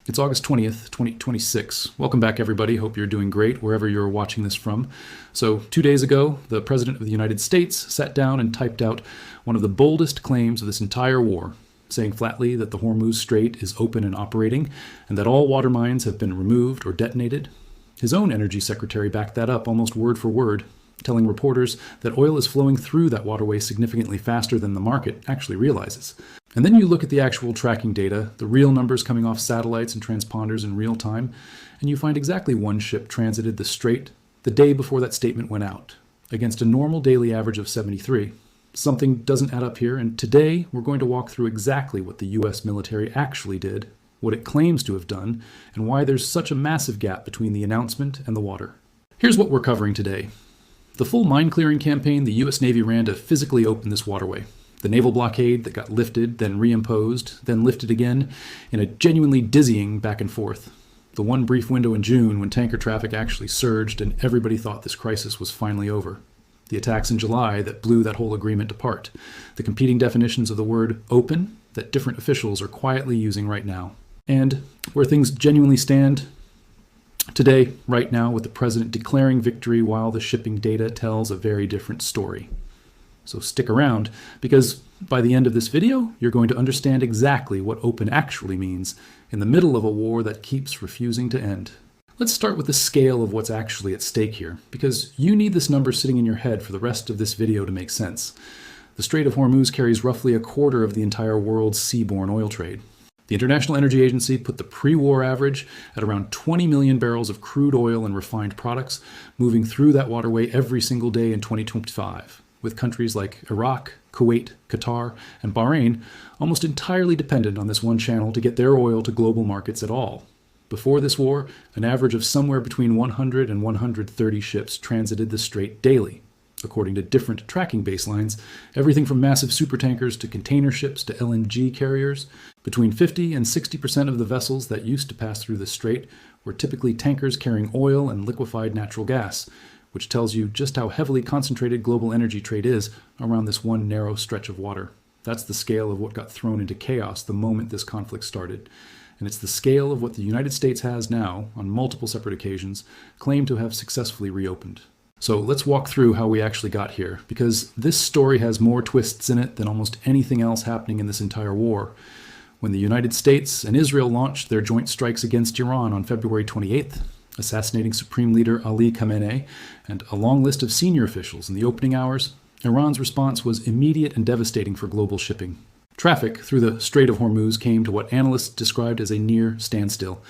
It's August 20th, 2026. Welcome back, everybody. Hope you're doing great wherever you're watching this from. So 2 days ago, the President of the United States sat down and typed out one of the boldest claims of this entire war, saying flatly that the Hormuz Strait is open and operating, and that all water mines have been removed or detonated. His own energy secretary backed that up almost word for word, telling reporters that oil is flowing through that waterway significantly faster than the market actually realizes. And then you look at the actual tracking data, the real numbers coming off satellites and transponders in real time, and you find exactly one ship transited the strait the day before that statement went out, against a normal daily average of 73. Something doesn't add up here, and today we're going to walk through exactly what the US military actually did, what it claims to have done, and why there's such a massive gap between the announcement and the water. Here's what we're covering today. The full mine-clearing campaign the US Navy ran to physically open this waterway. The naval blockade that got lifted, then reimposed, then lifted again, in a genuinely dizzying back and forth. The one brief window in June when tanker traffic actually surged and everybody thought this crisis was finally over. The attacks in July that blew that whole agreement apart. The competing definitions of the word open that different officials are quietly using right now. And where things genuinely stand today, right now, with the president declaring victory while the shipping data tells a very different story. So stick around, because by the end of this video, you're going to understand exactly what open actually means in the middle of a war that keeps refusing to end. Let's start with the scale of what's actually at stake here, because you need this number sitting in your head for the rest of this video to make sense. The Strait of Hormuz carries roughly a quarter of the entire world's seaborne oil trade. The International Energy Agency put the pre-war average at around 20 million barrels of crude oil and refined products moving through that waterway every single day in 2025. With countries like Iraq, Kuwait, Qatar, and Bahrain almost entirely dependent on this one channel to get their oil to global markets at all. Before this war, an average of somewhere between 100 and 130 ships transited the strait daily. According to different tracking baselines, everything from massive supertankers to container ships to LNG carriers, between 50 and 60% of the vessels that used to pass through the strait were typically tankers carrying oil and liquefied natural gas, which tells you just how heavily concentrated global energy trade is around this one narrow stretch of water. That's the scale of what got thrown into chaos the moment this conflict started. And it's the scale of what the United States has now, on multiple separate occasions, claimed to have successfully reopened. So let's walk through how we actually got here, because this story has more twists in it than almost anything else happening in this entire war. When the United States and Israel launched their joint strikes against Iran on February 28th, assassinating Supreme Leader Ali Khamenei and a long list of senior officials in the opening hours, Iran's response was immediate and devastating for global shipping. Traffic through the Strait of Hormuz came to what analysts described as a near standstill.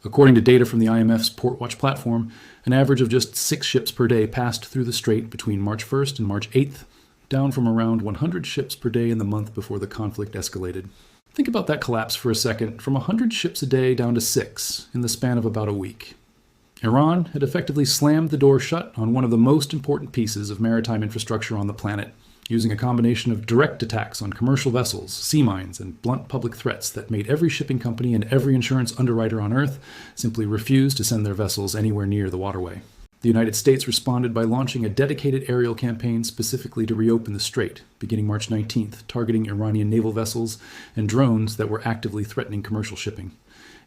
According to data from the IMF's PortWatch platform, an average of just 6 ships per day passed through the strait between March 1st and March 8th, down from around 100 ships per day in the month before the conflict escalated. Think about that collapse for a second, from 100 ships a day down to 6 in the span of about a week. Iran had effectively slammed the door shut on one of the most important pieces of maritime infrastructure on the planet, using a combination of direct attacks on commercial vessels, sea mines, and blunt public threats that made every shipping company and every insurance underwriter on Earth simply refuse to send their vessels anywhere near the waterway. The United States responded by launching a dedicated aerial campaign specifically to reopen the strait, beginning March 19th, targeting Iranian naval vessels and drones that were actively threatening commercial shipping.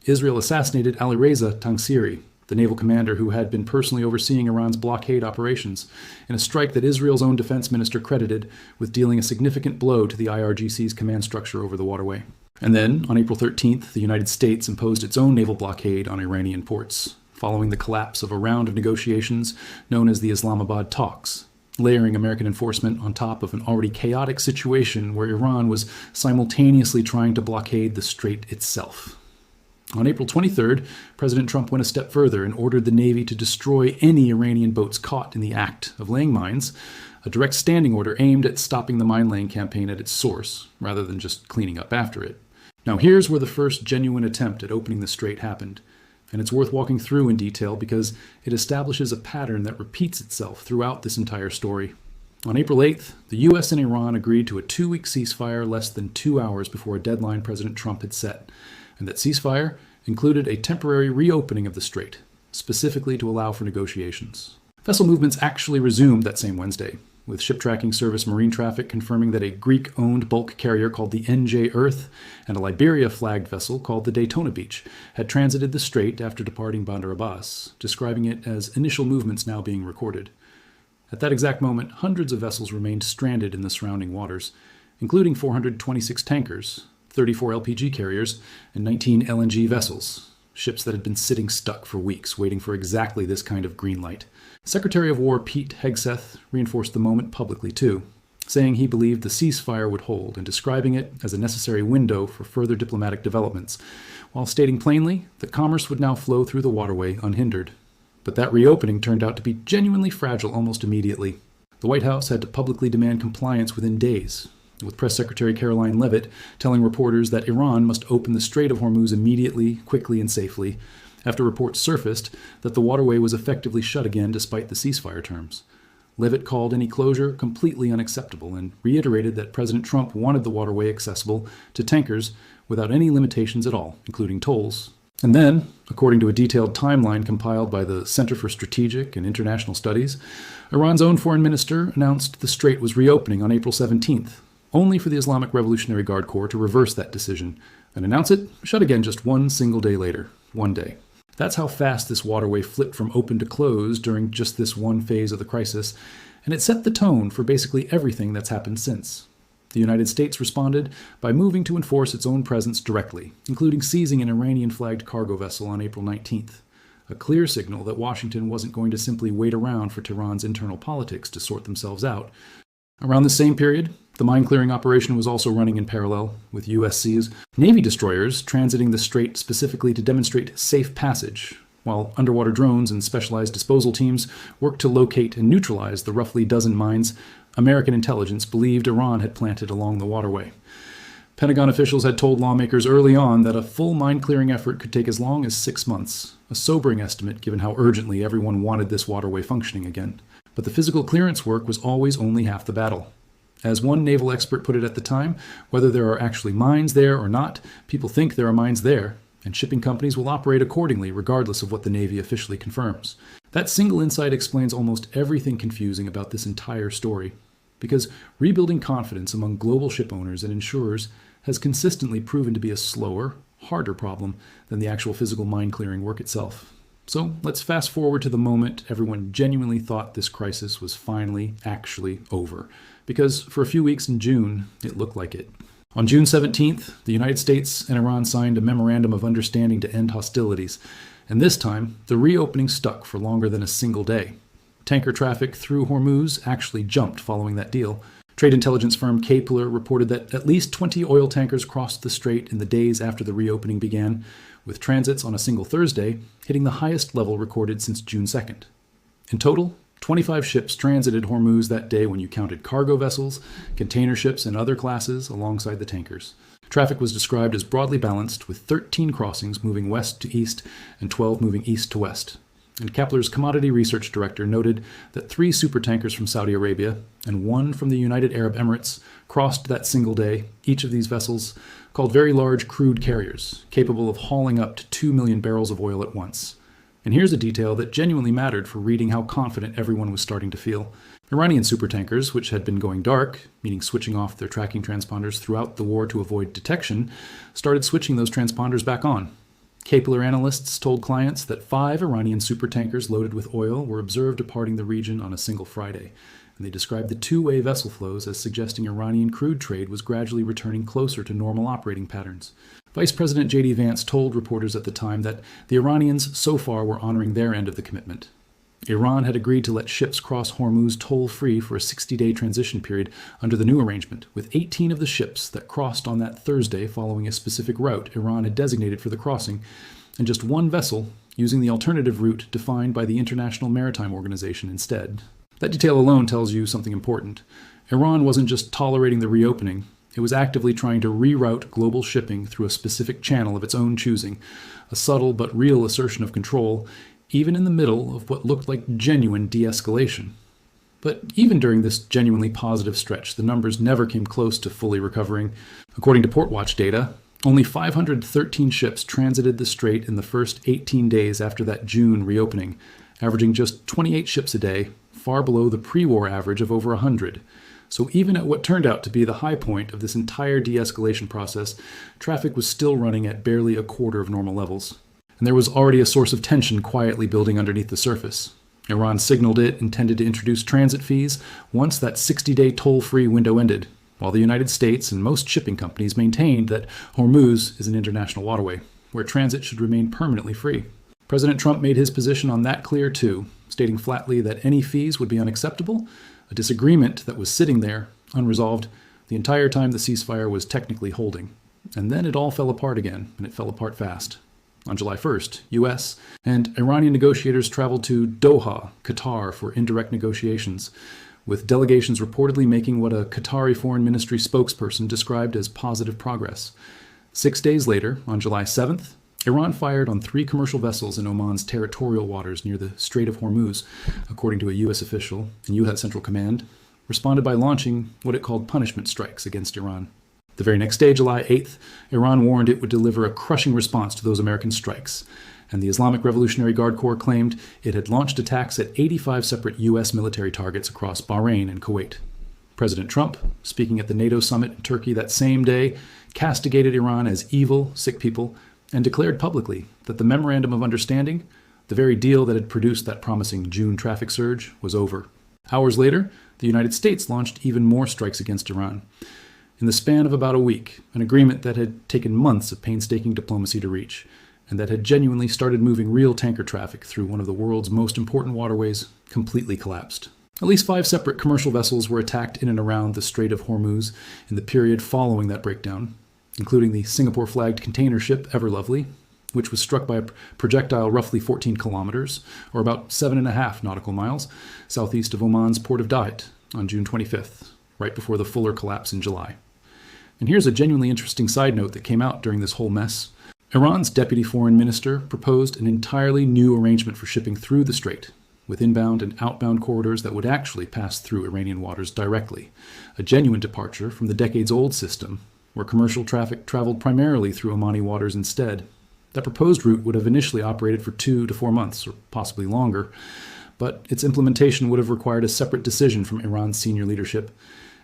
Israel assassinated Alireza Tangsiri, the naval commander who had been personally overseeing Iran's blockade operations, in a strike that Israel's own defense minister credited with dealing a significant blow to the IRGC's command structure over the waterway. And then, on April 13th, the United States imposed its own naval blockade on Iranian ports, following the collapse of a round of negotiations known as the Islamabad talks, layering American enforcement on top of an already chaotic situation where Iran was simultaneously trying to blockade the strait itself. On April 23rd, President Trump went a step further and ordered the Navy to destroy any Iranian boats caught in the act of laying mines, a direct standing order aimed at stopping the mine-laying campaign at its source, rather than just cleaning up after it. Now here's where the first genuine attempt at opening the strait happened, and it's worth walking through in detail because it establishes a pattern that repeats itself throughout this entire story. On April 8th, the US and Iran agreed to a 2-week ceasefire less than 2 hours before a deadline President Trump had set, and that ceasefire included a temporary reopening of the strait, specifically to allow for negotiations. Vessel movements actually resumed that same Wednesday, with ship tracking service Marine Traffic confirming that a Greek-owned bulk carrier called the NJ Earth and a Liberia-flagged vessel called the Daytona Beach had transited the strait after departing Bandar Abbas, describing it as initial movements now being recorded. At that exact moment, hundreds of vessels remained stranded in the surrounding waters, including 426 tankers, 34 LPG carriers, and 19 LNG vessels, ships that had been sitting stuck for weeks, waiting for exactly this kind of green light. Secretary of War Pete Hegseth reinforced the moment publicly too, saying he believed the ceasefire would hold and describing it as a necessary window for further diplomatic developments, while stating plainly that commerce would now flow through the waterway unhindered. But that reopening turned out to be genuinely fragile almost immediately. The White House had to publicly demand compliance within days, with Press Secretary Caroline Leavitt telling reporters that Iran must open the Strait of Hormuz immediately, quickly, and safely, after reports surfaced that the waterway was effectively shut again despite the ceasefire terms. Leavitt called any closure completely unacceptable and reiterated that President Trump wanted the waterway accessible to tankers without any limitations at all, including tolls. And then, according to a detailed timeline compiled by the Center for Strategic and International Studies, Iran's own foreign minister announced the strait was reopening on April 17th, only for the Islamic Revolutionary Guard Corps to reverse that decision and announce it shut again just one single day later, one day. That's how fast this waterway flipped from open to closed during just this one phase of the crisis, and it set the tone for basically everything that's happened since. The United States responded by moving to enforce its own presence directly, including seizing an Iranian-flagged cargo vessel on April 19th, a clear signal that Washington wasn't going to simply wait around for Tehran's internal politics to sort themselves out. Around the same period, the mine-clearing operation was also running in parallel, with USC's Navy destroyers transiting the strait specifically to demonstrate safe passage, while underwater drones and specialized disposal teams worked to locate and neutralize the roughly dozen mines American intelligence believed Iran had planted along the waterway. Pentagon officials had told lawmakers early on that a full mine-clearing effort could take as long as 6 months, a sobering estimate given how urgently everyone wanted this waterway functioning again. But the physical clearance work was always only half the battle. As one naval expert put it at the time, whether there are actually mines there or not, people think there are mines there, and shipping companies will operate accordingly regardless of what the Navy officially confirms. That single insight explains almost everything confusing about this entire story, because rebuilding confidence among global ship owners and insurers has consistently proven to be a slower, harder problem than the actual physical mine clearing work itself. So let's fast forward to the moment everyone genuinely thought this crisis was finally actually over, because for a few weeks in June, it looked like it. On June 17th, the United States and Iran signed a memorandum of understanding to end hostilities, and this time, the reopening stuck for longer than a single day. Tanker traffic through Hormuz actually jumped following that deal. Trade intelligence firm Kepler reported that at least 20 oil tankers crossed the strait in the days after the reopening began, with transits on a single Thursday hitting the highest level recorded since June 2nd. In total, 25 ships transited Hormuz that day when you counted cargo vessels, container ships, and other classes alongside the tankers. Traffic was described as broadly balanced, with 13 crossings moving west to east and 12 moving east to west. And Kepler's commodity research director noted that 3 supertankers from Saudi Arabia and 1 from the United Arab Emirates crossed that single day, each of these vessels called very large crude carriers, capable of hauling up to 2 million barrels of oil at once. And here's a detail that genuinely mattered for reading how confident everyone was starting to feel. Iranian supertankers, which had been going dark, meaning switching off their tracking transponders throughout the war to avoid detection, started switching those transponders back on. Kepler analysts told clients that 5 Iranian supertankers loaded with oil were observed departing the region on a single Friday, and they described the two-way vessel flows as suggesting Iranian crude trade was gradually returning closer to normal operating patterns. Vice President J.D. Vance told reporters at the time that the Iranians so far were honoring their end of the commitment. Iran had agreed to let ships cross Hormuz toll-free for a 60-day transition period under the new arrangement, with 18 of the ships that crossed on that Thursday following a specific route Iran had designated for the crossing, and just 1 vessel using the alternative route defined by the International Maritime Organization instead. That detail alone tells you something important. Iran wasn't just tolerating the reopening, it was actively trying to reroute global shipping through a specific channel of its own choosing, a subtle but real assertion of control, even in the middle of what looked like genuine de-escalation. But even during this genuinely positive stretch, the numbers never came close to fully recovering. According to Portwatch data, only 513 ships transited the strait in the first 18 days after that June reopening, averaging just 28 ships a day, far below the pre-war average of over 100. So even at what turned out to be the high point of this entire de-escalation process, traffic was still running at barely a quarter of normal levels. And there was already a source of tension quietly building underneath the surface. Iran signaled it intended to introduce transit fees once that 60-day toll-free window ended, while the United States and most shipping companies maintained that Hormuz is an international waterway, where transit should remain permanently free. President Trump made his position on that clear too, stating flatly that any fees would be unacceptable, a disagreement that was sitting there, unresolved, the entire time the ceasefire was technically holding. And then it all fell apart again, and it fell apart fast. On July 1st, U.S. and Iranian negotiators traveled to Doha, Qatar, for indirect negotiations, with delegations reportedly making what a Qatari foreign ministry spokesperson described as positive progress. 6 days later, on July 7th, Iran fired on 3 commercial vessels in Oman's territorial waters near the Strait of Hormuz, according to a U.S. official, and U.S. Central Command responded by launching what it called punishment strikes against Iran. The very next day, July 8th, Iran warned it would deliver a crushing response to those American strikes, and the Islamic Revolutionary Guard Corps claimed it had launched attacks at 85 separate U.S. military targets across Bahrain and Kuwait. President Trump, speaking at the NATO summit in Turkey that same day, castigated Iran as evil, sick people, and declared publicly that the Memorandum of Understanding, the very deal that had produced that promising June traffic surge, was over. Hours later, the United States launched even more strikes against Iran. In the span of about a week, an agreement that had taken months of painstaking diplomacy to reach, and that had genuinely started moving real tanker traffic through one of the world's most important waterways, completely collapsed. At least 5 separate commercial vessels were attacked in and around the Strait of Hormuz in the period following that breakdown, including the Singapore-flagged container ship Everlovely, which was struck by a projectile roughly 14 kilometers, or about 7.5 nautical miles, southeast of Oman's port of Dahet on June 25th, right before the fuller collapse in July. And here's a genuinely interesting side note that came out during this whole mess. Iran's deputy foreign minister proposed an entirely new arrangement for shipping through the strait, with inbound and outbound corridors that would actually pass through Iranian waters directly, a genuine departure from the decades-old system where commercial traffic traveled primarily through Omani waters instead. That proposed route would have initially operated for 2 to 4 months, or possibly longer, but its implementation would have required a separate decision from Iran's senior leadership,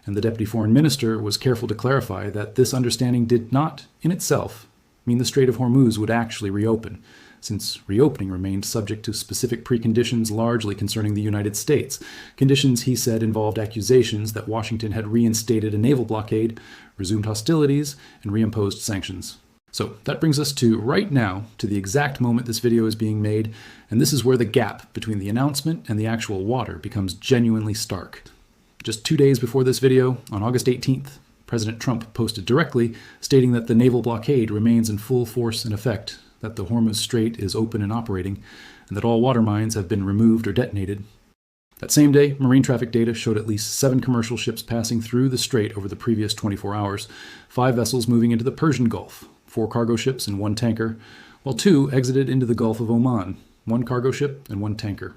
and the deputy foreign minister was careful to clarify that this understanding did not, in itself, mean the Strait of Hormuz would actually reopen, since reopening remained subject to specific preconditions largely concerning the United States. Conditions, he said, involved accusations that Washington had reinstated a naval blockade, resumed hostilities, and reimposed sanctions. So that brings us to right now, to the exact moment this video is being made, and this is where the gap between the announcement and the actual water becomes genuinely stark. Just 2 days before this video, on August 18th, President Trump posted directly, stating that the naval blockade remains in full force and effect, that the Hormuz Strait is open and operating, and that all water mines have been removed or detonated. That same day, marine traffic data showed at least 7 commercial ships passing through the strait over the previous 24 hours, 5 vessels moving into the Persian Gulf, 4 cargo ships and 1 tanker, while 2 exited into the Gulf of Oman, 1 cargo ship and 1 tanker.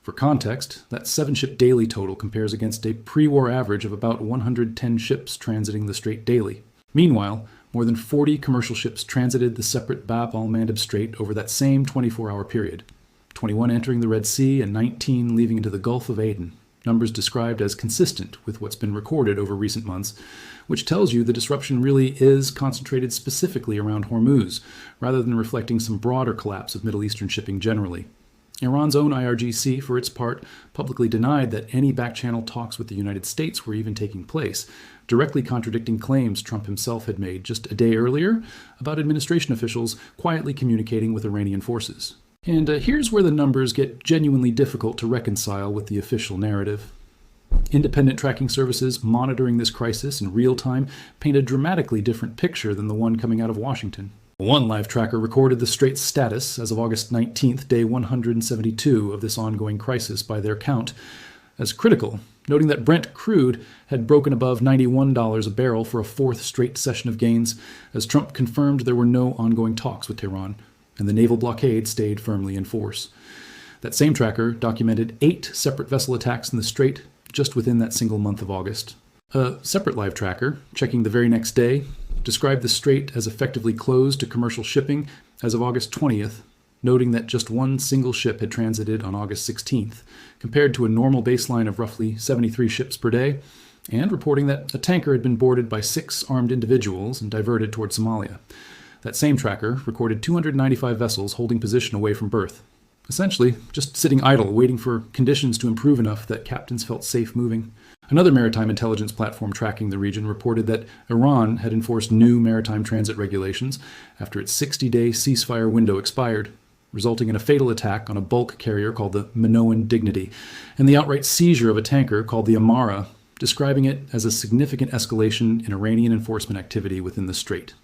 For context, that 7-ship daily total compares against a pre-war average of about 110 ships transiting the strait daily. Meanwhile, more than 40 commercial ships transited the separate Bab al-Mandeb Strait over that same 24-hour period, 21 entering the Red Sea and 19 leaving into the Gulf of Aden, numbers described as consistent with what's been recorded over recent months, which tells you the disruption really is concentrated specifically around Hormuz, rather than reflecting some broader collapse of Middle Eastern shipping generally. Iran's own IRGC, for its part, publicly denied that any back-channel talks with the United States were even taking place, directly contradicting claims Trump himself had made just a day earlier about administration officials quietly communicating with Iranian forces. And here's where the numbers get genuinely difficult to reconcile with the official narrative. Independent tracking services monitoring this crisis in real time paint a dramatically different picture than the one coming out of Washington. One live tracker recorded the strait's status as of August 19th, day 172 of this ongoing crisis by their count, as critical, noting that Brent crude had broken above $91 a barrel for a 4th straight session of gains, as Trump confirmed there were no ongoing talks with Tehran, and the naval blockade stayed firmly in force. That same tracker documented 8 separate vessel attacks in the strait just within that single month of August. A separate live tracker, checking the very next day, described the strait as effectively closed to commercial shipping as of August 20th, noting that just one single ship had transited on August 16th, compared to a normal baseline of roughly 73 ships per day, and reporting that a tanker had been boarded by 6 armed individuals and diverted toward Somalia. That same tracker recorded 295 vessels holding position away from berth, essentially just sitting idle, waiting for conditions to improve enough that captains felt safe moving. Another maritime intelligence platform tracking the region reported that Iran had enforced new maritime transit regulations after its 60-day ceasefire window expired, resulting in a fatal attack on a bulk carrier called the Minoan Dignity, and the outright seizure of a tanker called the Amara, describing it as a significant escalation in Iranian enforcement activity within the strait.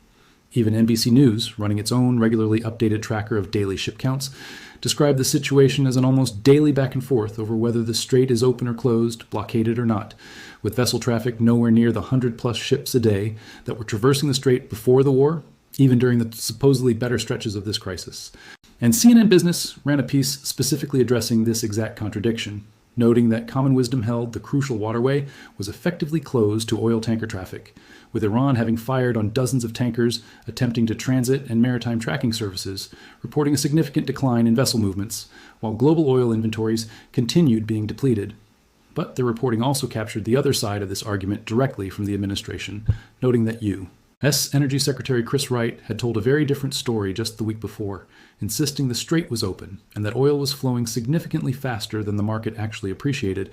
Even NBC News, running its own regularly updated tracker of daily ship counts, described the situation as an almost daily back and forth over whether the strait is open or closed, blockaded or not, with vessel traffic nowhere near the 100-plus ships a day that were traversing the strait before the war, even during the supposedly better stretches of this crisis. And CNN Business ran a piece specifically addressing this exact contradiction, noting that common wisdom held the crucial waterway was effectively closed to oil tanker traffic, with Iran having fired on dozens of tankers attempting to transit and maritime tracking services, reporting a significant decline in vessel movements, while global oil inventories continued being depleted. But the reporting also captured the other side of this argument directly from the administration, noting that U.S. Energy Secretary Chris Wright had told a very different story just the week before, insisting the strait was open and that oil was flowing significantly faster than the market actually appreciated.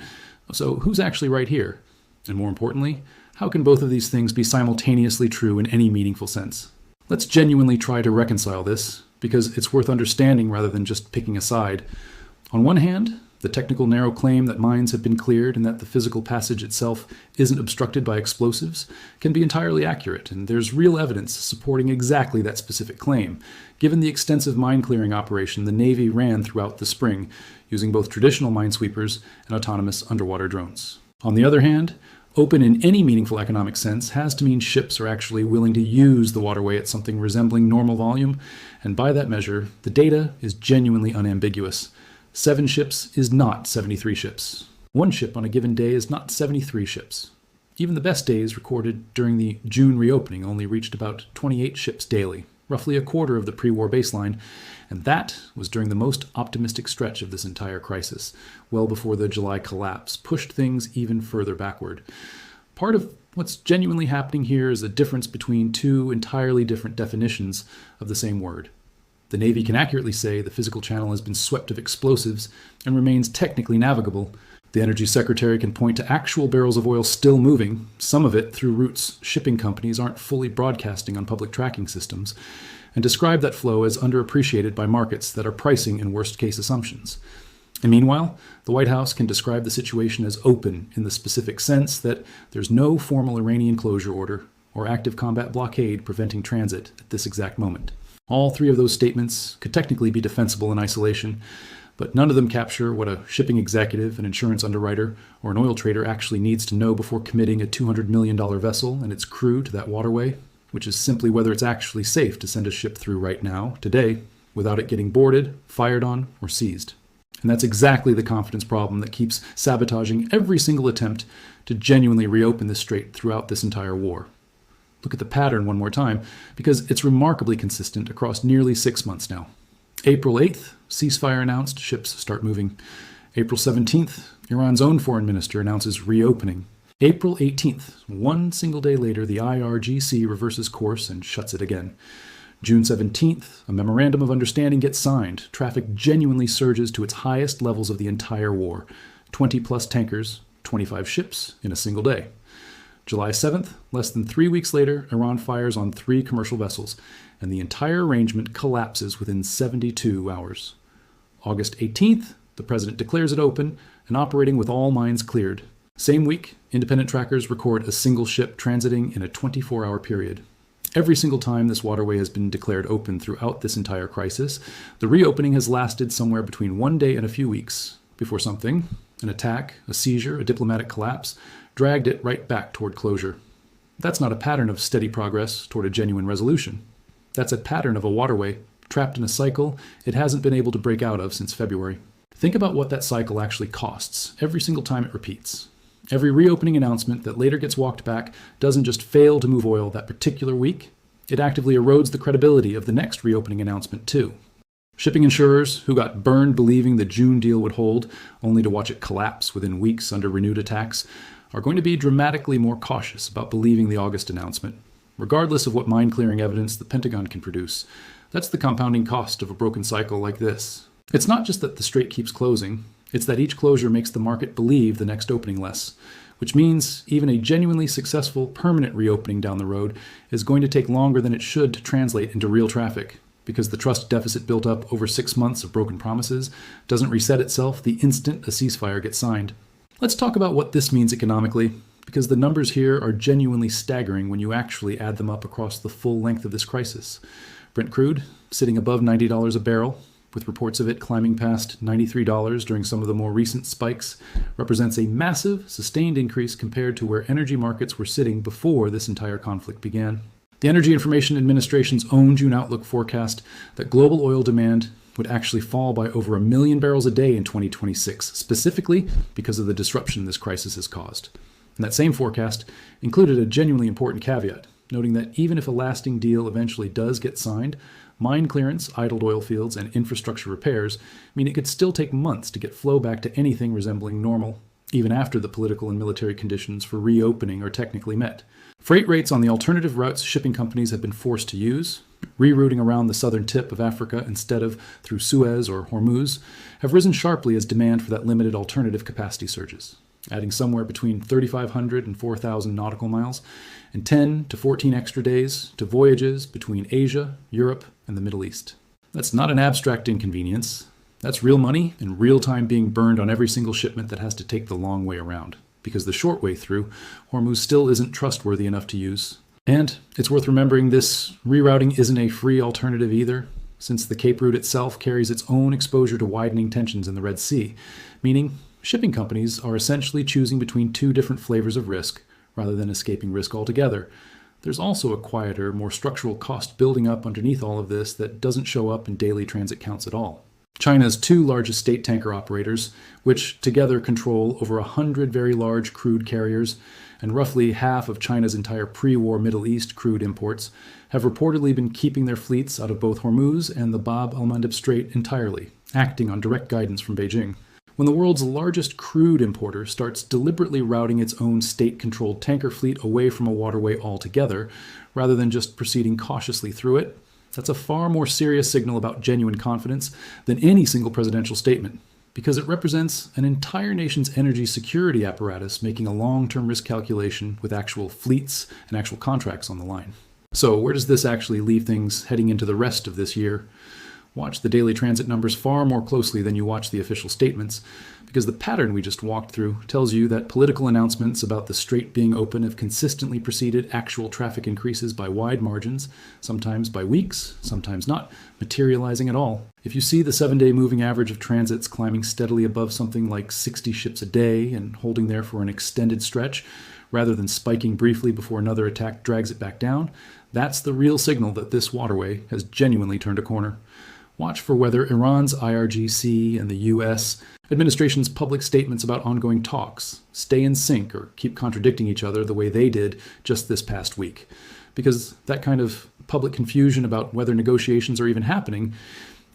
So who's actually right here? And more importantly, how can both of these things be simultaneously true in any meaningful sense? Let's genuinely try to reconcile this, because it's worth understanding rather than just picking a side. On one hand, the technical narrow claim that mines have been cleared and that the physical passage itself isn't obstructed by explosives can be entirely accurate, and there's real evidence supporting exactly that specific claim, given the extensive mine clearing operation the Navy ran throughout the spring, using both traditional minesweepers and autonomous underwater drones. On the other hand, open in any meaningful economic sense has to mean ships are actually willing to use the waterway at something resembling normal volume, and by that measure, the data is genuinely unambiguous. 7 ships is not 73 ships. 1 ship on a given day is not 73 ships. Even the best days recorded during the June reopening only reached about 28 ships daily, roughly a quarter of the pre-war baseline, and that was during the most optimistic stretch of this entire crisis, well before the July collapse pushed things even further backward. Part of what's genuinely happening here is a difference between 2 entirely different definitions of the same word. The Navy can accurately say the physical channel has been swept of explosives and remains technically navigable. The Energy Secretary can point to actual barrels of oil still moving, some of it through routes shipping companies aren't fully broadcasting on public tracking systems, and describe that flow as underappreciated by markets that are pricing in worst-case assumptions. And meanwhile, the White House can describe the situation as open in the specific sense that there's no formal Iranian closure order or active combat blockade preventing transit at this exact moment. All 3 of those statements could technically be defensible in isolation, but none of them capture what a shipping executive, an insurance underwriter, or an oil trader actually needs to know before committing a $200 million vessel and its crew to that waterway, which is simply whether it's actually safe to send a ship through right now, today, without it getting boarded, fired on, or seized. And that's exactly the confidence problem that keeps sabotaging every single attempt to genuinely reopen this strait throughout this entire war. Look at the pattern one more time, because it's remarkably consistent across nearly 6 months now. April 8th, ceasefire announced, ships start moving. April 17th, Iran's own foreign minister announces reopening. April 18th, one single day later, the IRGC reverses course and shuts it again. June 17th, a memorandum of understanding gets signed. Traffic genuinely surges to its highest levels of the entire war. 20-plus tankers, 25 ships in a single day. July 7th, less than 3 weeks later, Iran fires on 3 commercial vessels, and the entire arrangement collapses within 72 hours. August 18th, the president declares it open and operating with all mines cleared. Same week, independent trackers record a single ship transiting in a 24-hour period. Every single time this waterway has been declared open throughout this entire crisis, the reopening has lasted somewhere between 1 day and a few weeks before something, an attack, a seizure, a diplomatic collapse, dragged it right back toward closure. That's not a pattern of steady progress toward a genuine resolution. That's a pattern of a waterway trapped in a cycle it hasn't been able to break out of since February. Think about what that cycle actually costs every single time it repeats. Every reopening announcement that later gets walked back doesn't just fail to move oil that particular week, it actively erodes the credibility of the next reopening announcement too. Shipping insurers, who got burned believing the June deal would hold, only to watch it collapse within weeks under renewed attacks, are going to be dramatically more cautious about believing the August announcement, regardless of what mine-clearing evidence the Pentagon can produce. That's the compounding cost of a broken cycle like this. It's not just that the strait keeps closing, it's that each closure makes the market believe the next opening less, which means even a genuinely successful permanent reopening down the road is going to take longer than it should to translate into real traffic, because the trust deficit built up over 6 months of broken promises doesn't reset itself the instant a ceasefire gets signed. Let's talk about what this means economically, because the numbers here are genuinely staggering when you actually add them up across the full length of this crisis. Brent crude sitting above $90 a barrel, with reports of it climbing past $93 during some of the more recent spikes, represents a massive, sustained increase compared to where energy markets were sitting before this entire conflict began. The Energy Information Administration's own June outlook forecast that global oil demand would actually fall by over 1 million barrels a day in 2026, specifically because of the disruption this crisis has caused. And that same forecast included a genuinely important caveat, noting that even if a lasting deal eventually does get signed, mine clearance, idled oil fields, and infrastructure repairs mean it could still take months to get flow back to anything resembling normal, even after the political and military conditions for reopening are technically met. Freight rates on the alternative routes shipping companies have been forced to use, rerouting around the southern tip of Africa instead of through Suez or Hormuz, have risen sharply as demand for that limited alternative capacity surges, adding somewhere between 3,500 and 4,000 nautical miles and 10 to 14 extra days to voyages between Asia, Europe, and the Middle East. That's not an abstract inconvenience. That's real money and real time being burned on every single shipment that has to take the long way around, because the short way through, Hormuz still isn't trustworthy enough to use. And it's worth remembering this rerouting isn't a free alternative either, since the Cape route itself carries its own exposure to widening tensions in the Red Sea, meaning shipping companies are essentially choosing between two different flavors of risk rather than escaping risk altogether. There's also a quieter, more structural cost building up underneath all of this that doesn't show up in daily transit counts at all. China's 2 largest state tanker operators, which together control over 100 very large crude carriers and roughly half of China's entire pre-war Middle East crude imports, have reportedly been keeping their fleets out of both Hormuz and the Bab el-Mandeb Strait entirely, acting on direct guidance from Beijing. When the world's largest crude importer starts deliberately routing its own state-controlled tanker fleet away from a waterway altogether, rather than just proceeding cautiously through it, that's a far more serious signal about genuine confidence than any single presidential statement, because it represents an entire nation's energy security apparatus making a long-term risk calculation with actual fleets and actual contracts on the line. So where does this actually leave things heading into the rest of this year? Watch the daily transit numbers far more closely than you watch the official statements, because the pattern we just walked through tells you that political announcements about the strait being open have consistently preceded actual traffic increases by wide margins, sometimes by weeks, sometimes not materializing at all. If you see the 7-day moving average of transits climbing steadily above something like 60 ships a day and holding there for an extended stretch, rather than spiking briefly before another attack drags it back down, that's the real signal that this waterway has genuinely turned a corner. Watch for whether Iran's IRGC and the U.S. administration's public statements about ongoing talks stay in sync or keep contradicting each other the way they did just this past week. Because that kind of public confusion about whether negotiations are even happening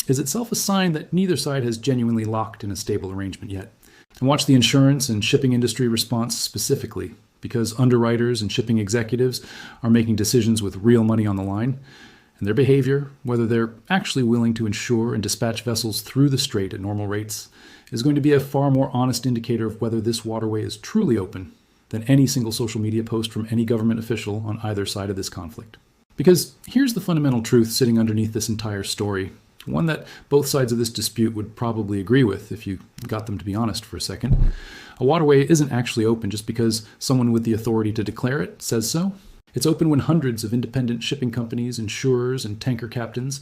is itself a sign that neither side has genuinely locked in a stable arrangement yet. And watch the insurance and shipping industry response specifically, because underwriters and shipping executives are making decisions with real money on the line. And their behavior, whether they're actually willing to insure and dispatch vessels through the strait at normal rates, is going to be a far more honest indicator of whether this waterway is truly open than any single social media post from any government official on either side of this conflict. Because here's the fundamental truth sitting underneath this entire story, one that both sides of this dispute would probably agree with if you got them to be honest for a second. A waterway isn't actually open just because someone with the authority to declare it says so. It's open when hundreds of independent shipping companies, insurers, and tanker captains,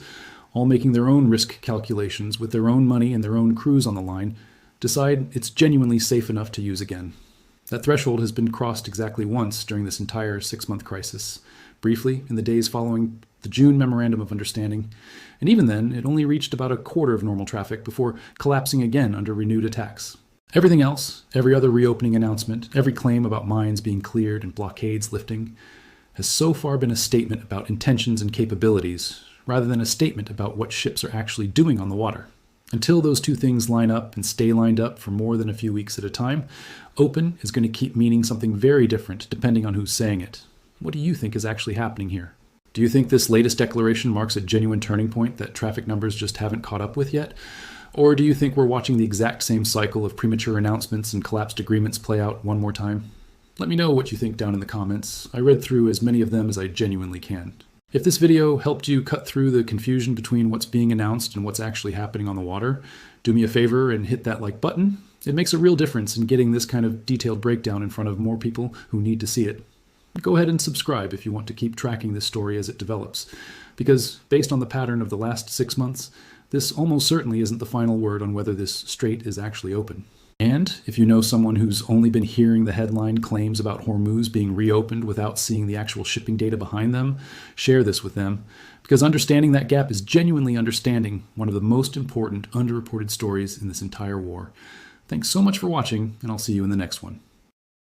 all making their own risk calculations with their own money and their own crews on the line, decide it's genuinely safe enough to use again. That threshold has been crossed exactly once during this entire 6-month crisis, briefly in the days following the June Memorandum of Understanding, and even then it only reached about a quarter of normal traffic before collapsing again under renewed attacks. Everything else, every other reopening announcement, every claim about mines being cleared and blockades lifting, has so far been a statement about intentions and capabilities, rather than a statement about what ships are actually doing on the water. Until those two things line up and stay lined up for more than a few weeks at a time, open is going to keep meaning something very different depending on who's saying it. What do you think is actually happening here? Do you think this latest declaration marks a genuine turning point that traffic numbers just haven't caught up with yet? Or do you think we're watching the exact same cycle of premature announcements and collapsed agreements play out one more time? Let me know what you think down in the comments. I read through as many of them as I genuinely can. If this video helped you cut through the confusion between what's being announced and what's actually happening on the water, do me a favor and hit that like button. It makes a real difference in getting this kind of detailed breakdown in front of more people who need to see it. Go ahead and subscribe if you want to keep tracking this story as it develops, because based on the pattern of the last 6 months, this almost certainly isn't the final word on whether this strait is actually open. And if you know someone who's only been hearing the headline claims about Hormuz being reopened without seeing the actual shipping data behind them, share this with them, because understanding that gap is genuinely understanding one of the most important underreported stories in this entire war. Thanks so much for watching, and I'll see you in the next one.